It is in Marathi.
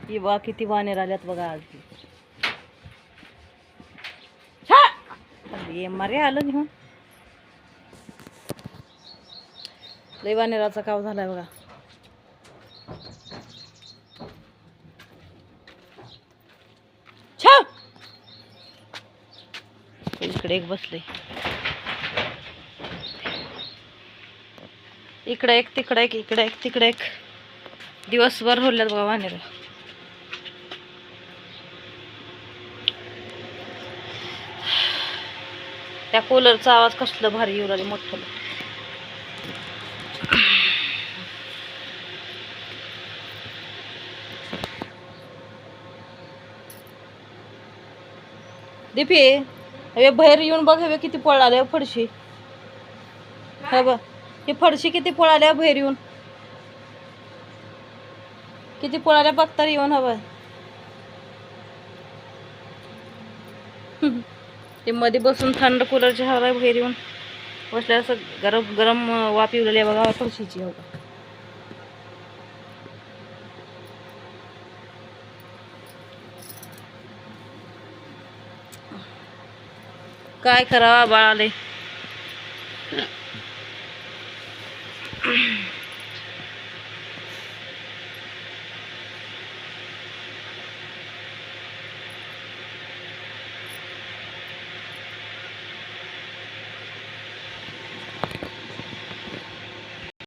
ही बा किती वानेर आल्यात बघा आज. ये मारे आलं निघून. लय वानेराचा काव झालाय बघा. छा इकडे एक बसले, इकडे एक, तिकडे एक, इकडे एक, तिकडे एक. दिवसभर होल्यात बघा वानेर. त्या कूलरचा आवाज कसला भारी येऊ राहिला मोठं. दीपी हे बाहेर येऊन बघ, हे किती पळाल्या फडशी. हे बघ ही फडशी किती पळाल्या बाहेर येऊन, किती पळाल्या बघता येऊन. हवं ते मध्ये बसून थंड कूलरच्या हवा बाहेर येऊन बसल्या, असं गरम गरम वाफ येऊ बघा फडशीची. हो काय करावा बाळाले.